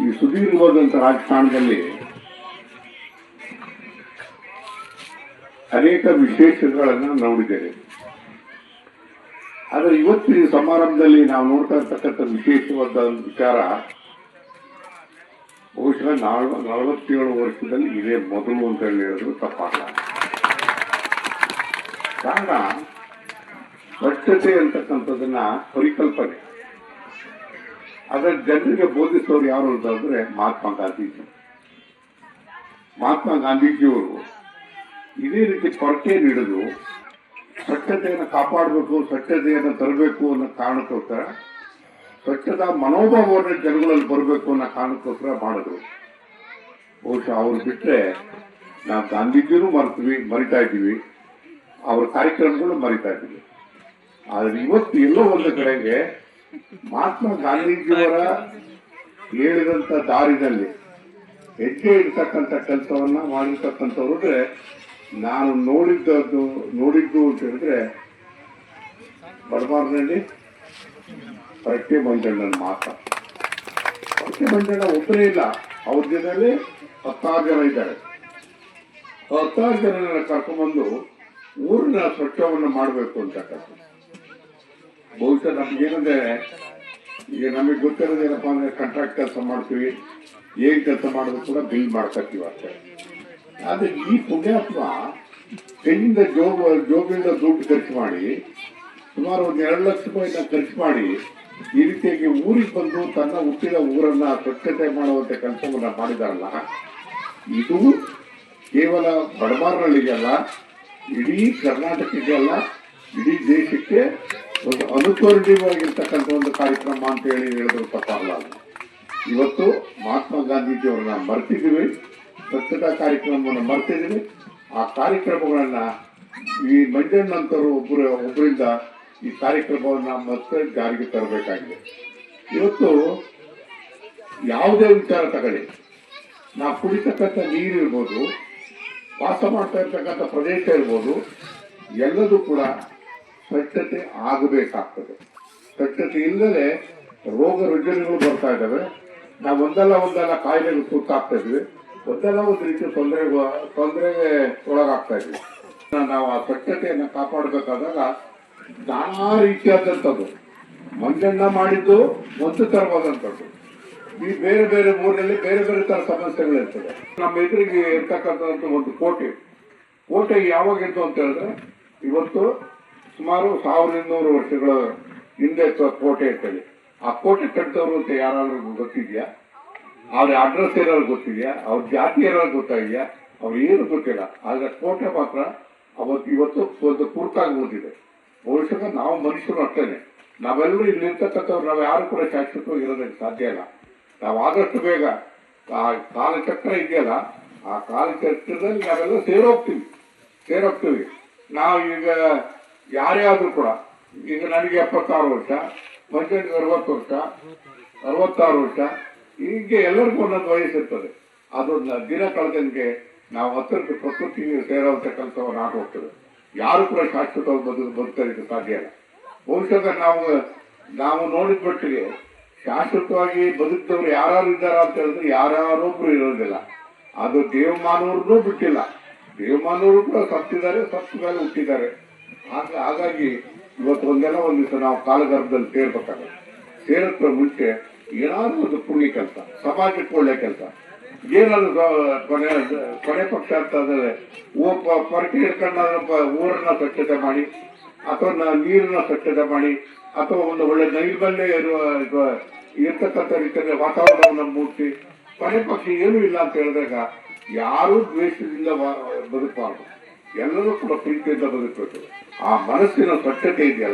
ಈ ಸುದೀರ್ಘವಾದಂಥ ರಾಜಕಾರಣದಲ್ಲಿ ಅನೇಕ ವಿಶೇಷಗಳನ್ನು ನೋಡಿದ್ದೇನೆ. ಆದರೆ ಇವತ್ತು ಈ ಸಮಾರಂಭದಲ್ಲಿ ನಾವು ನೋಡ್ತಾ ಇರ್ತಕ್ಕಂಥ ವಿಶೇಷವಾದ ವಿಚಾರ ಬಹುಶಃ 47 ವರ್ಷದಲ್ಲಿ ಇದೇ ಮೊದಲು ಅಂತ ಹೇಳಿದ್ರು ತಪ್ಪಾಗಲ್ಲ. ಕಾರಣ ಸ್ವಚ್ಛತೆ ಅಂತಕ್ಕಂಥದ್ದನ್ನ ಪರಿಕಲ್ಪನೆ ಅದರ ಜನರಿಗೆ ಬೋಧಿಸೋರು ಯಾರು ಅಂತಂದ್ರೆ ಮಹಾತ್ಮ ಗಾಂಧೀಜಿ. ಮಹಾತ್ಮ ಗಾಂಧೀಜಿಯವರು ಇದೇ ರೀತಿ ಕೊರತೆ ನೀಡಿದ್ರು. ಸ್ವಚ್ಛತೆಯನ್ನು ಕಾಪಾಡಬೇಕು, ಸ್ವಚ್ಛತೆಯನ್ನು ತರಬೇಕು ಅನ್ನೋ ಕಾರಣಕ್ಕೋಸ್ಕರ, ಸ್ವಚ್ಛತಾ ಮನೋಭಾವವನ್ನು ಜನಗಳಲ್ಲಿ ಬರಬೇಕು ಅನ್ನೋ ಕಾರಣಕ್ಕೋಸ್ಕರ ಮಾಡಿದ್ರು. ಬಹುಶಃ ಅವ್ರು ಬಿಟ್ಟರೆ ನಾವು ಗಾಂಧೀಜಿನೂ ಮರಿತಾ ಇದ್ದೀವಿ, ಅವ್ರ ಕಾರ್ಯಕ್ರಮಗಳು ಮರಿತಾ ಇದ್ದೀವಿ. ಆದ್ರೆ ಇವತ್ತು ಎಲ್ಲೋ ಒಂದು ಕಡೆಗೆ ಮಹಾತ್ಮ ಗಾಂಧೀಜಿಯವರ ಹೇಳಿದಂತ ದಾರಿನಲ್ಲಿ ಹೆಜ್ಜೆ ಇಡ್ತಕ್ಕಂಥ ಕೆಲಸವನ್ನ ಮಾಡಿರ್ತಕ್ಕಂಥವ್ರು ಅಂದ್ರೆ ನಾನು ನೋಡಿದ್ದು ಅಂತ ಹೇಳಿದ್ರೆ ಬಡಮಾರ್ನಲ್ಲಿ ಪರಕೆ ಮಂಜಣ್ಣನ ಮಾತ್ರ. ಪರಕೆ ಮಂಜಣ್ಣ ಒಬ್ಬರೇ ಇಲ್ಲ, ಅವ್ರ ಜೊತೆಯಲ್ಲಿ 16 ಜನ ಇದ್ದಾರೆ. 16 ಜನ ಕರ್ಕೊಂಡ್ಬಂದು ಊರಿನ ಸ್ವಚ್ಛವನ್ನು ಮಾಡಬೇಕು ಅಂತಕ್ಕಂಥ. ಬಹುಶಃ ನಮ್ಗೇನಂದ್ರೆ ಈಗ ನಮಗೆ ಗೊತ್ತಿರೋದೇನಪ್ಪ ಅಂದ್ರೆ ಕಾಂಟ್ರಾಕ್ಟ್ ಕೆಲಸ ಮಾಡ್ತೀವಿ, ಏನ್ ಕೆಲಸ ಮಾಡೋದು ಕೂಡ ಬಿಲ್ ಮಾಡ್ಕೊತೀವಿ ಅಷ್ಟೇ. ಆದ್ರೆ ಈ ಪುಣ್ಯಾತ್ಮ ಕೈಯಿಂದ ಜೋಬಿಂದ ದುಡ್ಡು ಖರ್ಚು ಮಾಡಿ ಸುಮಾರು 1-2 ಲಕ್ಷ ರೂಪಾಯಿನ ಖರ್ಚು ಮಾಡಿ ಈ ರೀತಿಯಾಗಿ ಊರಿಗೆ ಬಂದು ತನ್ನ ಹುಟ್ಟಿದ ಊರನ್ನ ಸ್ವಚ್ಛತೆ ಮಾಡುವಂತ ಕೆಲಸವನ್ನ ಮಾಡಿದಾರಲ್ಲ, ಇದು ಕೇವಲ ಬಡಮಾರ್ನಳ್ಳಿಗೆಲ್ಲ, ಇಡೀ ಕರ್ನಾಟಕಕ್ಕೆ ಅಲ್ಲ, ಇಡೀ ದೇಶಕ್ಕೆ ಒಂದು ಅನುಕರಣೀಯವಾಗಿರ್ತಕ್ಕಂಥ ಒಂದು ಕಾರ್ಯಕ್ರಮ ಅಂತ ಹೇಳಿದ್ರು ತಪ್ಪಾಗಲ್ಲ. ಇವತ್ತು ಮಹಾತ್ಮ ಗಾಂಧೀಜಿ ಅವರನ್ನ ಮರ್ತಿದ್ದೀವಿ, ಸ್ವಚ್ಛತಾ ಕಾರ್ಯಕ್ರಮವನ್ನು ಮರ್ತಿದ್ದೀವಿ. ಆ ಕಾರ್ಯಕ್ರಮಗಳನ್ನ ಈ ಮಂಜಣ್ಣಂತರು ಒಬ್ಬರಿಂದ ಈ ಕಾರ್ಯಕ್ರಮವನ್ನ ಮತ್ತೆ ಜಾರಿಗೆ ತರಬೇಕಾಗಿದೆ. ಇವತ್ತು ಯಾವುದೇ ವಿಚಾರ ತಗೊಳ್ಳಿ, ನಾವು ಕುಡಿತಕ್ಕಂಥ ನೀರು ಇರ್ಬೋದು, ವಾಸ ಮಾಡ್ತಾ ಇರ್ತಕ್ಕಂಥ ಪ್ರದೇಶ ಇರ್ಬೋದು, ಎಲ್ಲದೂ ಕೂಡ ಸ್ವಚ್ಛತೆ ಆಗಬೇಕಾಗ್ತದೆ. ಸ್ವಚ್ಛತೆ ಇಲ್ಲದೆ ರೋಗ ರುಜಿನಗಳು ಬರ್ತಾ ಇದ್ದಾವೆ. ನಾವು ಒಂದಲ್ಲ ಕಾಯಿಲೆಗೆ ತುತ್ತಾಗ್ತಾ ಇದ್ವಿ, ಒಂದಲ್ಲ ಒಂದು ರೀತಿಯ ತೊಂದರೆಗೆ ಒಳಗಾಗ್ತಾ ಇದ್ವಿ. ನಾವು ಆ ಸ್ವಚ್ಛತೆಯನ್ನು ಕಾಪಾಡಬೇಕಾದಾಗ ನಾನಾ ರೀತಿಯಾದಂಥದ್ದು ಮಂಜಣ್ಣ ಮಾಡಿದ್ದು ಒಂದು ತರವಾದಂಥದ್ದು. ಈ ಬೇರೆ ಬೇರೆ ಊರಿನಲ್ಲಿ ಬೇರೆ ಬೇರೆ ತರ ಸಮಸ್ಯೆಗಳಿರ್ತದೆ. ನಮ್ಮ ಎದುರಿಗೆ ಇರ್ತಕ್ಕಂಥ ಒಂದು ಕೋಟೆ ಯಾವಾಗಿತ್ತು ಅಂತ ಹೇಳಿದ್ರೆ ಇವತ್ತು ಸುಮಾರು 1200 ವರ್ಷಗಳ ಹಿಂದೆ ಕೋಟೆ ಇರ್ತದೆ. ಆ ಕೋಟೆ ಕಟ್ಟಿದವರು ಅಂತ ಯಾರಾದ್ರೂ ಗೊತ್ತಿದ್ಯಾ? ಅವ್ರ ಅಡ್ರೆಸ್ ಏನಾದ್ರು ಗೊತ್ತಿದ್ಯಾ? ಅವ್ರ ಜಾತಿ ಏನಾದ್ರು ಗೊತ್ತಾಗಿದ್ಯಾ? ಅವ್ರು ಏನು ಗೊತ್ತಿಲ್ಲ. ಆದ್ರೆ ಕೋಟೆ ಮಾತ್ರ ಇವತ್ತು ಒಂದು ಕುರುಕಾಗಿ ಉಳಿದಿದೆ. ಬಹುಶಃ ನಾವು ಮನುಷ್ಯರು ಅಷ್ಟೇನೆ, ನಾವೆಲ್ಲರೂ ಇಲ್ಲಿ ಇರ್ತಕ್ಕಂಥವ್ರು ನಾವು ಯಾರು ಕೂಡ ಶಾಶ್ವತವಾಗಿ ಇರೋದಕ್ಕೆ ಸಾಧ್ಯ ಇಲ್ಲ. ನಾವು ಆದಷ್ಟು ಬೇಗ ಆ ಕಾಲಚಕ್ರ ಇದೆಯಲ್ಲ, ಆ ಕಾಲಚಕ್ರದಲ್ಲಿ ನಾವೆಲ್ಲ ಸೇರೋಗ್ತೀವಿ. ನಾವು ಈಗ ಯಾರೇ ಆದ್ರೂ ಕೂಡ, ಈಗ ನನಗೆ 76 ವರ್ಷ, ಮಂಜಣ್ಣಿಗೆ 60 ವರ್ಷ, 66 ವರ್ಷ, ಹೀಗೆ ಎಲ್ಲರಿಗೂ ಒಂದೊಂದು ವಯಸ್ಸಿರ್ತದೆ. ಅದನ್ನ ದಿನ ಕಳೆದಂಗೆ ನಾವು ಹತ್ತಿರಕ್ಕೆ ಪ್ರಕೃತಿಗೆ ಸೇರುವಂತ ಕೆಲಸವನ್ನು ಆಗಿ ಹೋಗ್ತದೆ. ಯಾರು ಕೂಡ ಶಾಶ್ವತವಾಗಿ ಬದುಕೋದಕ್ಕೆ ಸಾಧ್ಯ ಇಲ್ಲ. ಬಹುಶಃ ನಾವು ನೋಡಿದ ಮಟ್ಟಿಗೆ ಶಾಶ್ವತವಾಗಿ ಬದುಕಿದವರು ಯಾರು ಇದ್ದಾರ ಅಂತ ಹೇಳಿದ್ರೆ ಯಾರೊಬ್ರು ಇರೋದಿಲ್ಲ. ಅದು ದೇವಮಾನವ್ರನ್ನೂ ಬಿಟ್ಟಿಲ್ಲ. ದೇವಮಾನವರು ಕೂಡ ಸತ್ತಿದ್ದಾರೆ, ಸತ್ತ ಮೇಲೆ ಹುಟ್ಟಿದ್ದಾರೆ. ಹಾಗಾಗಿ ಇವತ್ತು ಒಂದೆಲ್ಲ ಒಂದು ದಿವಸ ನಾವು ಕಾಲಗರ್ಭದಲ್ಲಿ ಸೇರ್ಬೇಕಾಗುತ್ತೆ. ಸೇರಕ್ಕೆ ಮುಂಚೆ ಏನಾದ್ರು ಒಂದು ಪುಣ್ಯ ಕೆಲಸ, ಸಮಾಜಕ್ಕೆ ಒಳ್ಳೆ ಕೆಲಸ, ಏನಾದ್ರು ಕೊನೆ ಪಕ್ಷ ಅಂತ ಅಂದ್ರೆ ಪರಕೆ ಹಿಡ್ಕೊಂಡ ಊರನ್ನ ಸ್ವಚ್ಛತೆ ಮಾಡಿ, ಅಥವಾ ನೀರನ್ನ ಸ್ವಚ್ಛತೆ ಮಾಡಿ, ಅಥವಾ ಒಂದು ಒಳ್ಳೆ ನೈರ್ಮಲ್ಯ ಇರ್ತಕ್ಕಂಥ ರೀತಿಯಲ್ಲಿ ವಾತಾವರಣವನ್ನು ಮೂಡಿಸಿ, ಕೊನೆ ಪಕ್ಷ ಏನೂ ಇಲ್ಲ ಅಂತ ಹೇಳಿದಾಗ ಯಾರೂ ದ್ವೇಷದಿಂದ ಬದುಕಬಾರ್ದು. ಎಲ್ಲರೂ ಕೂಡ ಪ್ರೀತಿಯಿಂದ ಬದುಕಬೇಕು. ಆ ಮನಸ್ಸಿನ ಸ್ವಚ್ಛತೆ ಇದೆಯಲ್ಲ,